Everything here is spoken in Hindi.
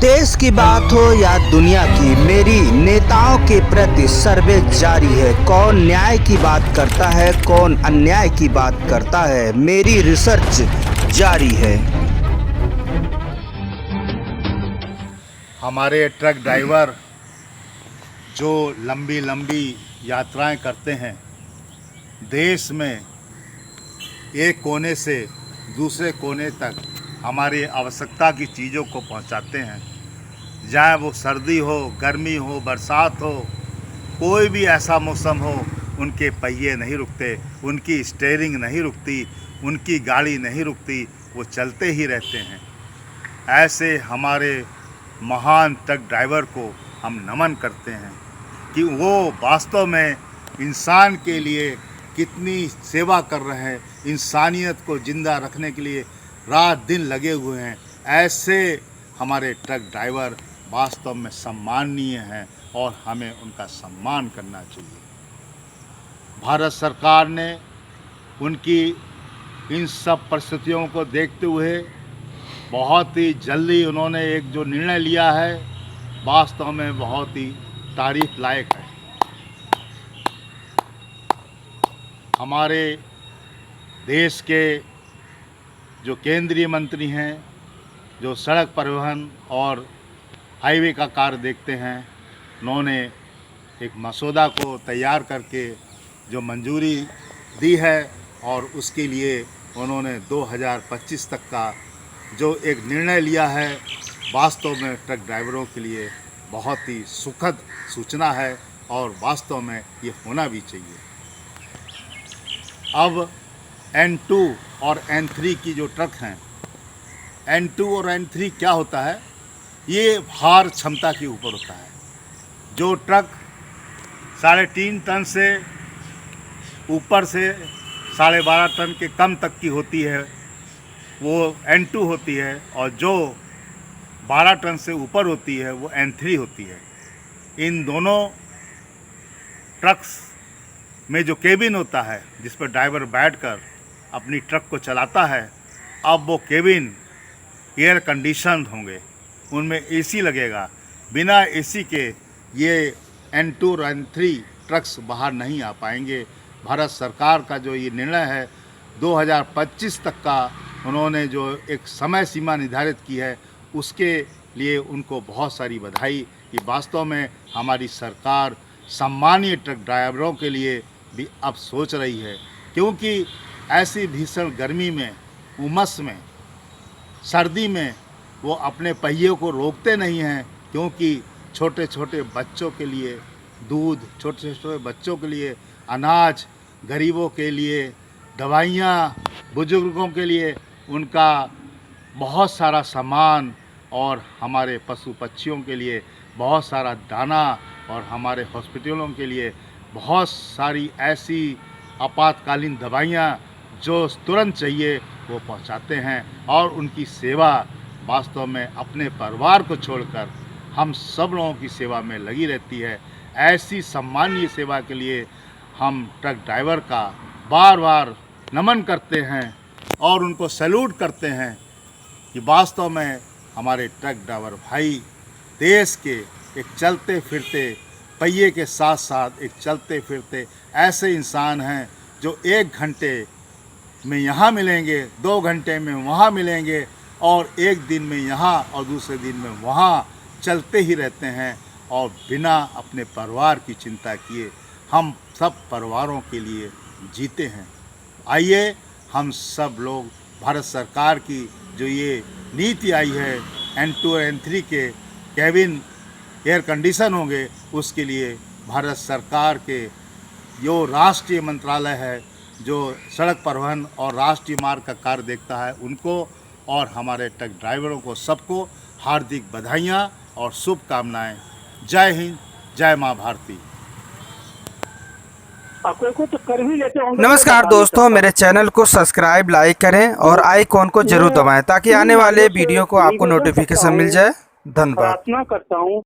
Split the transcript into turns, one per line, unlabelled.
देश की बात हो या दुनिया की, मेरी नेताओं के प्रति सर्वे जारी है। कौन न्याय की बात करता है, कौन अन्याय की बात करता है, मेरी रिसर्च जारी है।
हमारे ट्रक ड्राइवर जो लंबी लंबी यात्राएं करते हैं, देश में एक कोने से दूसरे कोने तक हमारी आवश्यकता की चीज़ों को पहुंचाते हैं। चाहे वो सर्दी हो, गर्मी हो, बरसात हो, कोई भी ऐसा मौसम हो, उनके पहिए नहीं रुकते, उनकी स्टीयरिंग नहीं रुकती, उनकी गाड़ी नहीं रुकती, वो चलते ही रहते हैं। ऐसे हमारे महान ट्रक ड्राइवर को हम नमन करते हैं कि वो वास्तव में इंसान के लिए कितनी सेवा कर रहे हैं, इंसानियत को ज़िंदा रखने के लिए रात दिन लगे हुए हैं। ऐसे हमारे ट्रक ड्राइवर वास्तव में सम्माननीय हैं और हमें उनका सम्मान करना चाहिए। भारत सरकार ने उनकी इन सब परिस्थितियों को देखते हुए बहुत ही जल्दी उन्होंने एक जो निर्णय लिया है, वास्तव में बहुत ही तारीफ लायक है। हमारे देश के जो केंद्रीय मंत्री हैं, जो सड़क परिवहन और हाईवे का कार्य देखते हैं, उन्होंने एक मसौदा को तैयार करके जो मंजूरी दी है और उसके लिए उन्होंने 2025 तक का जो एक निर्णय लिया है, वास्तव में ट्रक ड्राइवरों के लिए बहुत ही सुखद सूचना है और वास्तव में ये होना भी चाहिए। अब N2 और N3 की जो ट्रक हैं, N2 और N3 क्या होता है, ये भार क्षमता के ऊपर होता है। जो ट्रक 3.5 टन से ऊपर से 12.5 टन के कम तक की होती है, वो N2 होती है, और जो 12 टन से ऊपर होती है वो N3 होती है। इन दोनों ट्रक्स में जो केबिन होता है, जिस पर ड्राइवर बैठकर अपनी ट्रक को चलाता है, अब वो केबिन एयर कंडीशन्ड होंगे, उनमें एसी लगेगा। बिना एसी के ये N2 और N3 ट्रक्स बाहर नहीं आ पाएंगे। भारत सरकार का जो ये निर्णय है, 2025 तक का उन्होंने जो एक समय सीमा निर्धारित की है, उसके लिए उनको बहुत सारी बधाई। कि वास्तव में हमारी सरकार सम्मानीय ट्रक ड्राइवरों के लिए भी अब सोच रही है, क्योंकि ऐसी भीषण गर्मी में, उमस में, सर्दी में वो अपने पहियों को रोकते नहीं हैं, क्योंकि छोटे छोटे बच्चों के लिए दूध, छोटे छोटे बच्चों के लिए अनाज, गरीबों के लिए दवाइयाँ, बुजुर्गों के लिए उनका बहुत सारा सामान, और हमारे पशु पक्षियों के लिए बहुत सारा दाना, और हमारे हॉस्पिटलों के लिए बहुत सारी ऐसी आपातकालीन दवाइयाँ जो तुरंत चाहिए वो पहुंचाते हैं। और उनकी सेवा वास्तव में अपने परिवार को छोड़कर हम सब लोगों की सेवा में लगी रहती है। ऐसी सम्मानीय सेवा के लिए हम ट्रक ड्राइवर का बार बार नमन करते हैं और उनको सैल्यूट करते हैं कि वास्तव में हमारे ट्रक ड्राइवर भाई देश के एक चलते फिरते पहिए के साथ साथ एक चलते फिरते ऐसे इंसान हैं जो 1 घंटे में यहाँ मिलेंगे, 2 घंटे में वहाँ मिलेंगे, और एक दिन में यहाँ और दूसरे दिन में वहाँ चलते ही रहते हैं, और बिना अपने परिवार की चिंता किए हम सब परिवारों के लिए जीते हैं। आइए हम सब लोग भारत सरकार की जो ये नीति आई है, N2 और N3 के कैबिन एयर कंडीशन होंगे, उसके लिए भारत सरकार के जो राष्ट्रीय मंत्रालय है, जो सड़क परिवहन और राष्ट्रीय मार्ग का कार्य देखता है, उनको और हमारे ट्रक ड्राइवरों को सबको हार्दिक बधाइयाँ और शुभकामनाएं। जय हिंद, जय माँ भारती।
नमस्कार दोस्तों, मेरे चैनल को सब्सक्राइब, लाइक करें और आइकॉन को जरूर दबाएं ताकि आने वाले वीडियो को आपको नोटिफिकेशन मिल जाए। धन्यवाद।
प्रार्थना करता हूँ